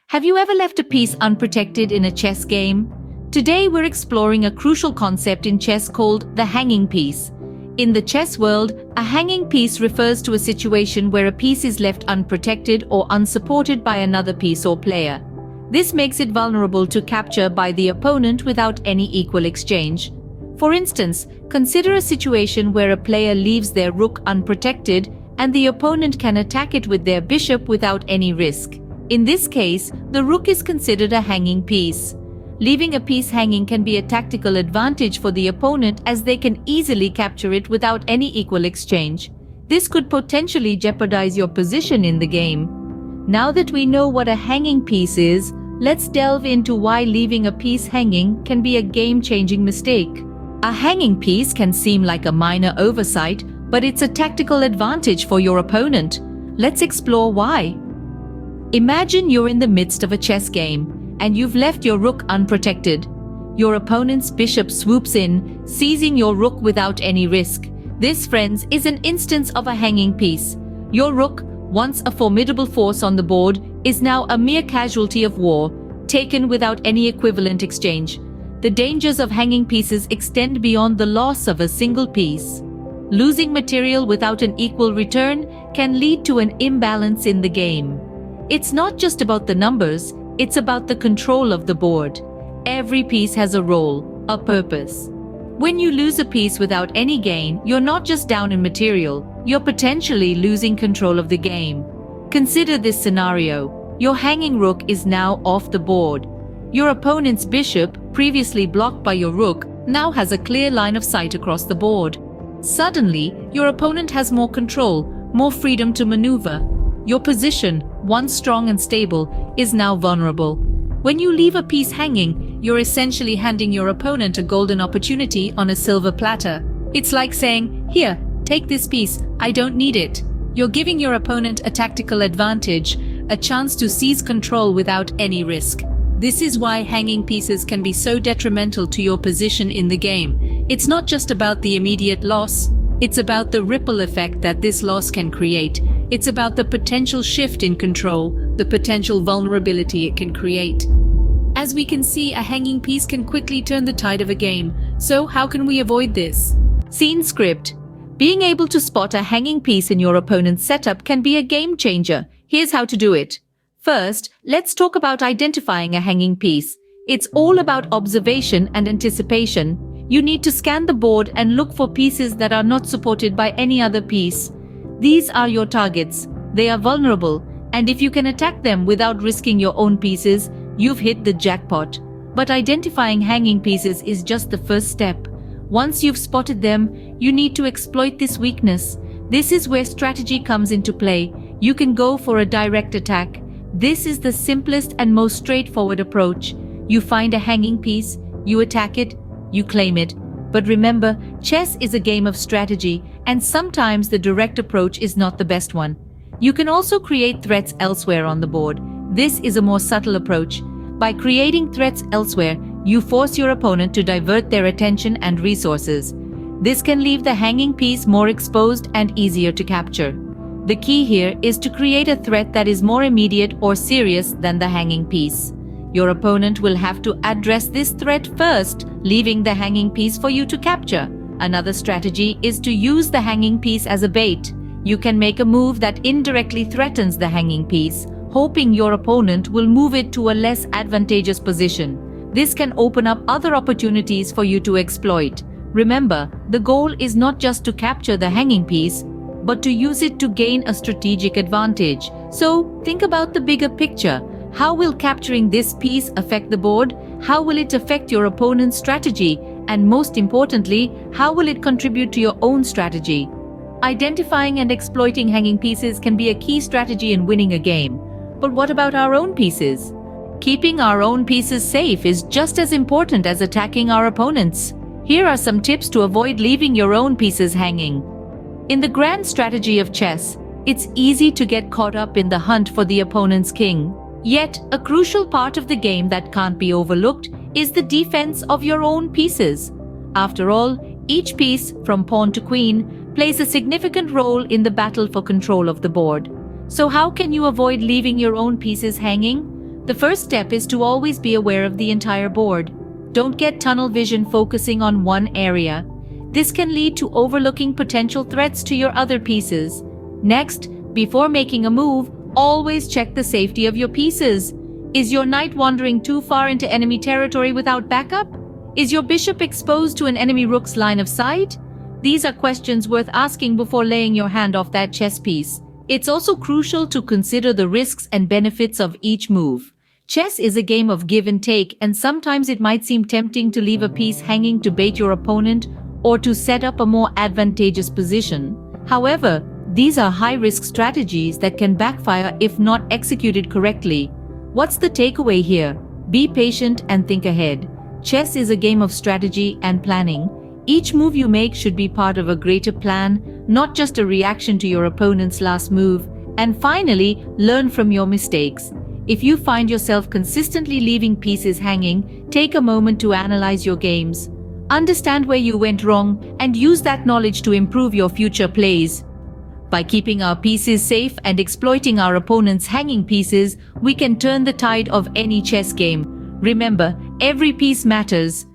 Have you ever left a piece unprotected in a chess game? Today we're exploring a crucial concept in chess called the hanging piece. In the chess world, a hanging piece refers to a situation where a piece is left unprotected or unsupported by another piece or player. This makes it vulnerable to capture by the opponent without any equal exchange. For instance, consider a situation where a player leaves their rook unprotected and the opponent can attack it with their bishop without any risk. In this case, the rook is considered a hanging piece. Leaving a piece hanging can be a tactical advantage for the opponent as they can easily capture it without any equal exchange. This could potentially jeopardize your position in the game. Now that we know what a hanging piece is, let's delve into why leaving a piece hanging can be a game-changing mistake. A hanging piece can seem like a minor oversight, but it's a tactical advantage for your opponent. Let's explore why. Imagine you're in the midst of a chess game, and you've left your rook unprotected. Your opponent's bishop swoops in, seizing your rook without any risk. This, friends, is an instance of a hanging piece. Your rook, once a formidable force on the board, is now a mere casualty of war, taken without any equivalent exchange. The dangers of hanging pieces extend beyond the loss of a single piece. Losing material without an equal return can lead to an imbalance in the game. It's not just about the numbers, it's about the control of the board. Every piece has a role, a purpose. When you lose a piece without any gain, you're not just down in material, you're potentially losing control of the game. Consider this scenario. Your hanging rook is now off the board. Your opponent's bishop, previously blocked by your rook, now has a clear line of sight across the board. Suddenly, your opponent has more control, more freedom to maneuver. Your position, once strong and stable, is now vulnerable. When you leave a piece hanging, you're essentially handing your opponent a golden opportunity on a silver platter. It's like saying, "Here, take this piece, I don't need it." You're giving your opponent a tactical advantage, a chance to seize control without any risk. This is why hanging pieces can be so detrimental to your position in the game. It's not just about the immediate loss, it's about the ripple effect that this loss can create. It's about the potential shift in control, the potential vulnerability it can create. As we can see, a hanging piece can quickly turn the tide of a game. So how can we avoid this? Scene script. Being able to spot a hanging piece in your opponent's setup can be a game changer. Here's how to do it. First, let's talk about identifying a hanging piece. It's all about observation and anticipation. You need to scan the board and look for pieces that are not supported by any other piece. These are your targets. They are vulnerable, and if you can attack them without risking your own pieces, you've hit the jackpot. But identifying hanging pieces is just the first step. Once you've spotted them, you need to exploit this weakness. This is where strategy comes into play. You can go for a direct attack. This is the simplest and most straightforward approach. You find a hanging piece, you attack it, you claim it. But remember, chess is a game of strategy, and sometimes the direct approach is not the best one. You can also create threats elsewhere on the board. This is a more subtle approach. By creating threats elsewhere, you force your opponent to divert their attention and resources. This can leave the hanging piece more exposed and easier to capture. The key here is to create a threat that is more immediate or serious than the hanging piece. Your opponent will have to address this threat first, leaving the hanging piece for you to capture. Another strategy is to use the hanging piece as a bait. You can make a move that indirectly threatens the hanging piece, hoping your opponent will move it to a less advantageous position. This can open up other opportunities for you to exploit. Remember, the goal is not just to capture the hanging piece, but to use it to gain a strategic advantage. So, think about the bigger picture. How will capturing this piece affect the board? How will it affect your opponent's strategy? And most importantly, how will it contribute to your own strategy? Identifying and exploiting hanging pieces can be a key strategy in winning a game. But what about our own pieces? Keeping our own pieces safe is just as important as attacking our opponents. Here are some tips to avoid leaving your own pieces hanging. In the grand strategy of chess, it's easy to get caught up in the hunt for the opponent's king. Yet, a crucial part of the game that can't be overlooked is the defense of your own pieces. After all, each piece, from pawn to queen, plays a significant role in the battle for control of the board. So how can you avoid leaving your own pieces hanging? The first step is to always be aware of the entire board. Don't get tunnel vision focusing on one area. This can lead to overlooking potential threats to your other pieces. Next, before making a move, always check the safety of your pieces. Is your knight wandering too far into enemy territory without backup? Is your bishop exposed to an enemy rook's line of sight? These are questions worth asking before laying your hand off that chess piece. It's also crucial to consider the risks and benefits of each move. Chess is a game of give and take, and sometimes it might seem tempting to leave a piece hanging to bait your opponent or to set up a more advantageous position. However, these are high-risk strategies that can backfire if not executed correctly. What's the takeaway here? Be patient and think ahead. Chess is a game of strategy and planning. Each move you make should be part of a greater plan, not just a reaction to your opponent's last move. And finally, learn from your mistakes. If you find yourself consistently leaving pieces hanging, take a moment to analyze your games. Understand where you went wrong and use that knowledge to improve your future plays. By keeping our pieces safe and exploiting our opponent's hanging pieces, we can turn the tide of any chess game. Remember, every piece matters.